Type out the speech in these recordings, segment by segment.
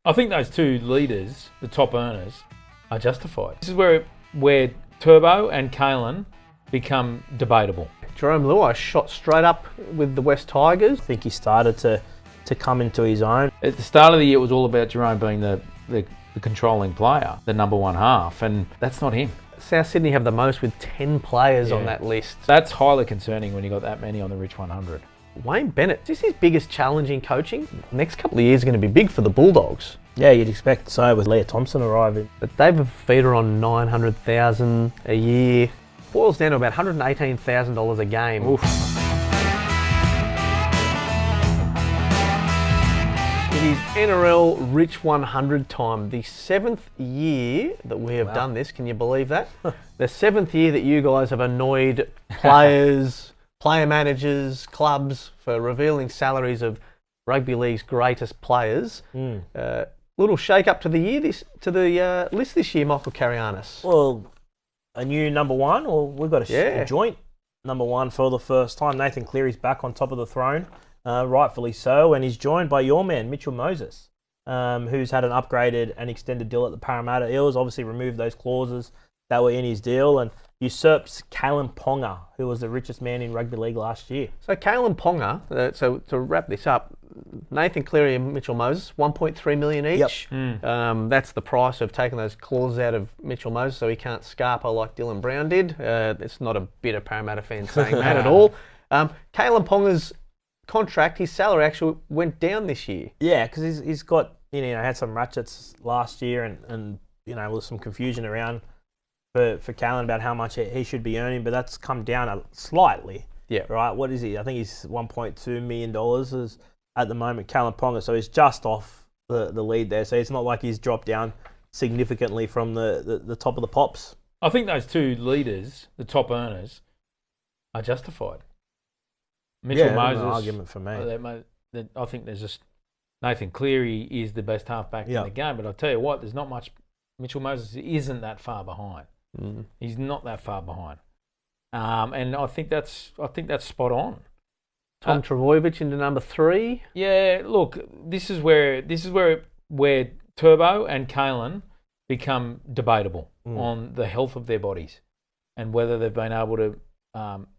I think those two leaders, the top earners, are justified. This is where Turbo and Kalen become debatable. Jerome Luai shot straight up with the West Tigers. I think he started to come into his own. At the start of the year, it was all about Jerome being the controlling player, the number one half, and that's not him. South Sydney have the most with 10 players on that list. That's highly concerning when you got that many on the Rich 100. Wayne Bennett, is this his biggest challenge in coaching? Next couple of years are going to be big for the Bulldogs. Yeah, you'd expect so with Leah Thompson arriving. But they've a feeder on $900,000 a year. Boils down to about $118,000 a game. Oof. It is NRL Rich 100 time. The 7th year that we have done this. Can you believe that? The 7th year that you guys have annoyed players, player managers, clubs for revealing salaries of rugby league's greatest players. Little shake up to the year list this year, Michael Carianis. Well, a new number one, or we've got a joint number one for the first time. Nathan Cleary's back on top of the throne, rightfully so, and he's joined by your man, Mitchell Moses, who's had an upgraded and extended deal at the Parramatta Eels, obviously removed those clauses that were in his deal, and usurps Kalen Ponga, who was the richest man in rugby league last year. So Kalen Ponga, so to wrap this up, Nathan Cleary and Mitchell Moses, $1.3 million each. Yep. That's the price of taking those clauses out of Mitchell Moses so he can't scarper like Dylan Brown did. It's not a bitter Parramatta fan saying that at all. Kalen Ponga's contract, his salary actually went down this year. Yeah, because he's got, had some ratchets last year and with some confusion around for Kalen about how much he should be earning, but that's come down slightly. Yeah. Right. What is he? I think he's $1.2 million is at the moment, Kalen Ponga. So he's just off the lead there. So it's not like he's dropped down significantly from the top of the pops. I think those two leaders, the top earners, are justified. Mitchell Moses, no argument for me. I think there's just Nathan Cleary is the best halfback in the game, but I'll tell you what, there's not much. Mitchell Moses isn't that far behind. He's not that far behind, and I think that's spot on. Tom Trbojevic into number 3. Yeah, look, this is where Turbo and Kalen become debatable on the health of their bodies and whether they've been able to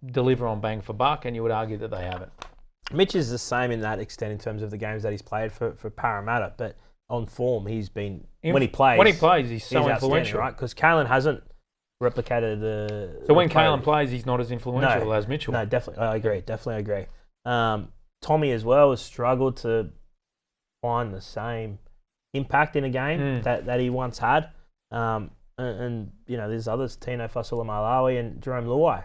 deliver on bang for buck, and you would argue that they haven't. Mitch is the same in that extent in terms of the games that he's played for Parramatta, but on form he's been when he plays he's so influential, right? Because Kalen hasn't replicated the. So when Kalen plays, he's not as influential as Mitchell. No, definitely, I agree. Definitely agree. Tommy as well has struggled to find the same impact in a game that he once had. And there's others, Tino Fasula-Malawi and Jerome Luai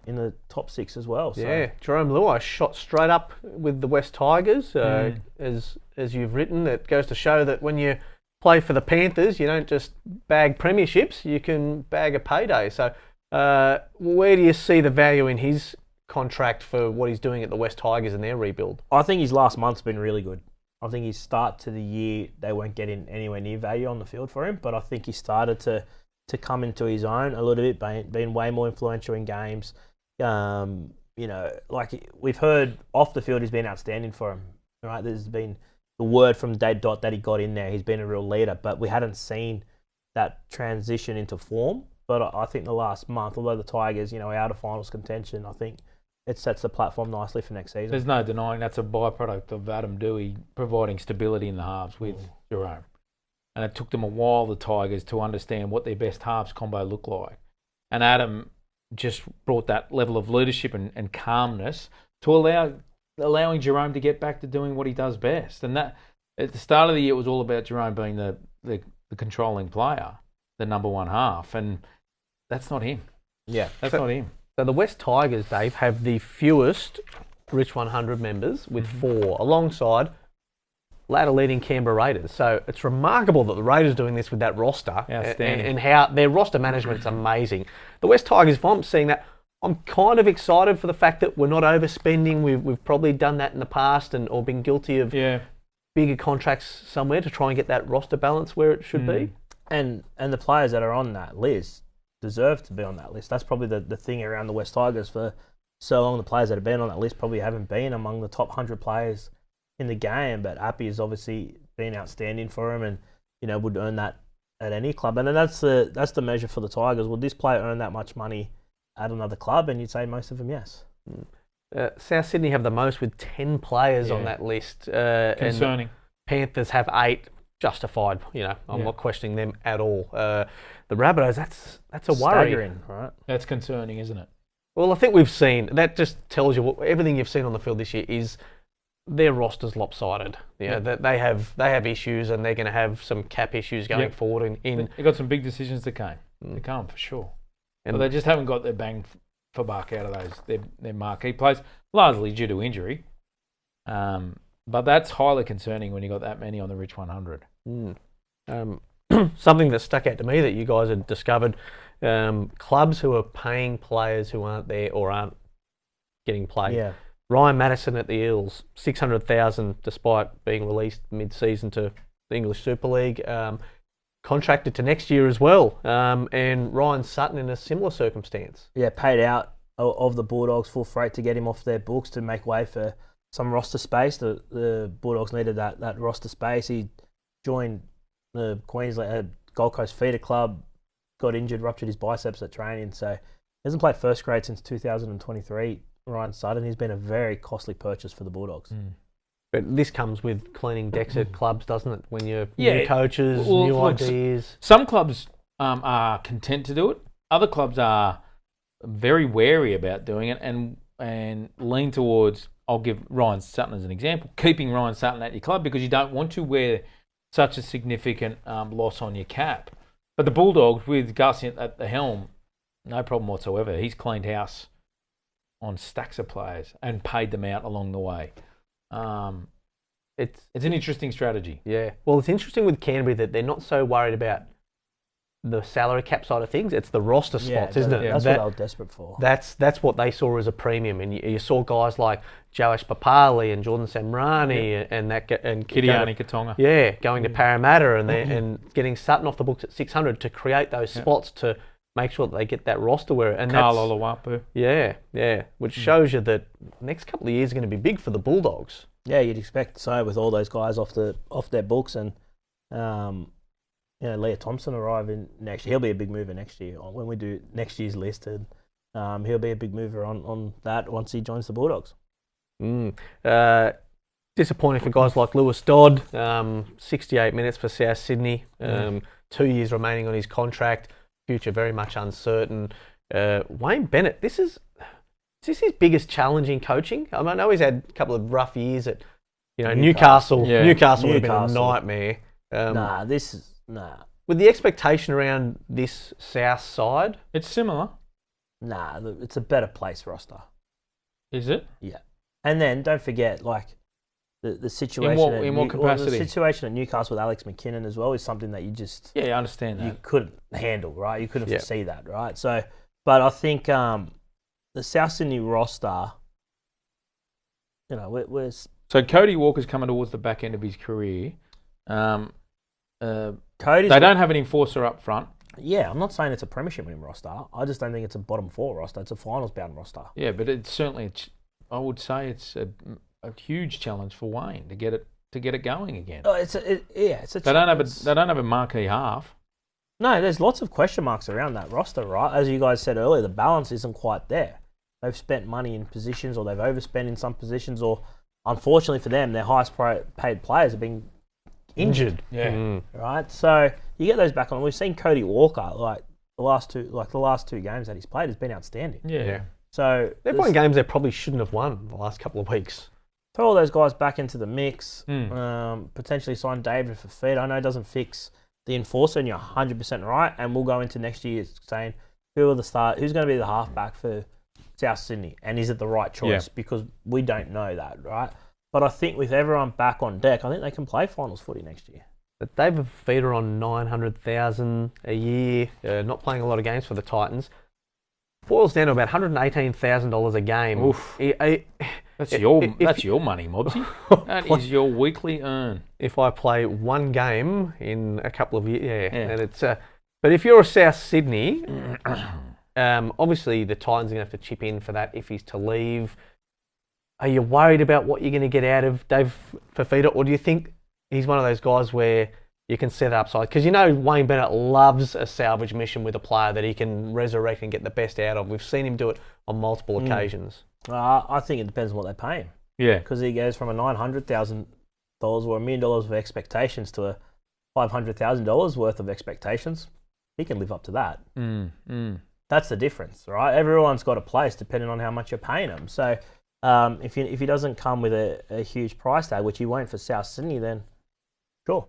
in the top 6 as well. So. Yeah, Jerome Luai shot straight up with the West Tigers. As you've written, it goes to show that when you play for the Panthers, you don't just bag premierships, you can bag a payday. So where do you see the value in his contract for what he's doing at the West Tigers and their rebuild? I think his last month's been really good. I think his start to the year, they won't get in anywhere near value on the field for him, but I think he started to come into his own a little bit, being way more influential in games. Like we've heard off the field, he's been outstanding for him. Right, there's been the word from Dad Dot that he got in there. He's been a real leader, but we hadn't seen that transition into form. But I think the last month, although the Tigers, are out of finals contention, I think it sets the platform nicely for next season. There's no denying that's a byproduct of Adam Dewey providing stability in the halves with Jerome. And it took them a while, the Tigers, to understand what their best halves combo looked like. And Adam just brought that level of leadership and calmness to allowing Jerome to get back to doing what he does best. And that at the start of the year, it was all about Jerome being the controlling player, the number one half. And that's not him. Yeah. That's not him. So the West Tigers, Dave, have the fewest Rich 100 members with 4, alongside ladder-leading Canberra Raiders. So it's remarkable that the Raiders are doing this with that roster and how their roster management's amazing. The West Tigers, if I'm seeing that, I'm kind of excited for the fact that we're not overspending. We've probably done that in the past or been guilty of bigger contracts somewhere to try and get that roster balance where it should be. And the players that are on that list deserve to be on that list. That's probably the thing around the West Tigers for so long. The players that have been on that list probably haven't been among the top 100 players in the game, but Appy has obviously been outstanding for him, and would earn that at any club. And then that's the measure for the Tigers. Would this player earn that much money at another club? And you'd say most of them, yes. South Sydney have the most with 10 players on that list. Concerning. Panthers have 8. Justified. I'm not questioning them at all. The Rabbitohs, that's a worry. Staggering, right? That's concerning, isn't it? Well, I think we've seen that. Just tells you everything you've seen on the field this year is their roster's lopsided. That they have issues, and they're going to have some cap issues going forward. They've got some big decisions to come. To come for sure, but they just haven't got their bang for buck out of those their marquee players, largely due to injury. But that's highly concerning when you got that many on the Rich 100. Something that stuck out to me that you guys had discovered: clubs who are paying players who aren't there or aren't getting played. Yeah. Ryan Madison at the Eels, $600,000 despite being released mid-season to the English Super League. Contracted to next year as well. And Ryan Sutton in a similar circumstance. Yeah, paid out of the Bulldogs full freight to get him off their books to make way for some roster space. The Bulldogs needed that roster space. He joined the Queensland Gold Coast Feeder Club, got injured, ruptured his biceps at training, so he hasn't played first grade since 2023. Ryan Sutton, he's been a very costly purchase for the Bulldogs. But this comes with cleaning decks at clubs, doesn't it? When you're new coaches, new ideas. Some clubs are content to do it. Other clubs are very wary about doing it and lean towards, I'll give Ryan Sutton as an example, keeping Ryan Sutton at your club because you don't want to wear such a significant loss on your cap. But the Bulldogs, with Gus at the helm, no problem whatsoever. He's cleaned house on stacks of players and paid them out along the way. It's an interesting strategy. Yeah. Well, it's interesting with Canterbury that they're not so worried about the salary cap side of things. It's the roster spots, isn't it? Yeah, that's what they were desperate for. That's what they saw as a premium, and you saw guys like Joash Papali and Jordan Samrani and Kidiani Katonga. Yeah, going to Parramatta and getting Sutton off the books at 600 to create those spots to make sure that they get that roster where and Carl Olawapu. Yeah, which shows you that next couple of years are going to be big for the Bulldogs. Yeah, you'd expect so with all those guys off their books, and Leah Thompson arriving next year. He'll be a big mover next year when we do next year's list, and he'll be a big mover on that once he joins the Bulldogs. Disappointing for guys like Lewis Dodd. 68 minutes for South Sydney. 2 years remaining on his contract. Future very much uncertain. Wayne Bennett, this is his biggest challenge in coaching? I know he's had a couple of rough years at Newcastle. Newcastle would have been a nightmare. With the expectation around this South side, it's similar. It's a better place roster. Is it? Yeah. And then don't forget, the situation in what capacity? The situation at Newcastle with Alex McKinnon as well is something that you just I understand that you couldn't handle, right? You couldn't foresee that, right? So, but I think the South Sydney roster, we're so Cody Walker's coming towards the back end of his career. They don't have an enforcer up front. Yeah, I'm not saying it's a premiership winning roster. I just don't think it's a bottom 4 roster. It's a finals bound roster. Yeah, but it's certainly I would say it's a huge challenge for Wayne to get it going again. Oh, it's a they don't have a marquee half. No, there's lots of question marks around that roster, right? As you guys said earlier, the balance isn't quite there. They've spent money in positions, or they've overspent in some positions, or unfortunately for them, their highest paid players have been injured. Yeah. Right. So you get those back on. We've seen Cody Walker the last two games that he's played has been outstanding. Yeah. So they're playing games they probably shouldn't have won the last couple of weeks. Throw all those guys back into the mix. Potentially sign David for feed. I know it doesn't fix the enforcer, and you're 100% right. And we'll go into next year saying who's going to be the halfback for South Sydney, and is it the right choice? Because we don't know that, right? But I think with everyone back on deck, I think they can play finals footy next year. But David Feeder on $900,000 a year, not playing a lot of games for the Titans. Boils down to about $118,000 a game. Oof. That's your money, Mobsy. That is your weekly earn. If I play one game in a couple of years, and it's. But if you're a South Sydney, obviously the Titans are going to have to chip in for that if he's to leave. Are you worried about what you're going to get out of Dave Fafita, or do you think he's one of those guys where you can set upside. Because Wayne Bennett loves a salvage mission with a player that he can resurrect and get the best out of. We've seen him do it on multiple occasions. I think it depends on what they pay him. Yeah. Because he goes from a $900,000 or $1 million of expectations to a $500,000 worth of expectations. He can live up to that. That's the difference, right? Everyone's got a place depending on how much you're paying them. So if he doesn't come with a huge price tag, which he won't for South Sydney, then sure.